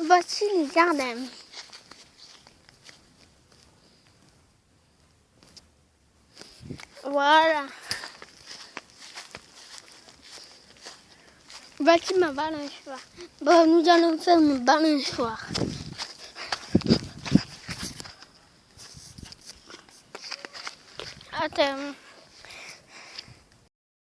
Voici le jardin. Voilà. Voici ma balançoire. Bon, nous allons faire une balançoire. Attends.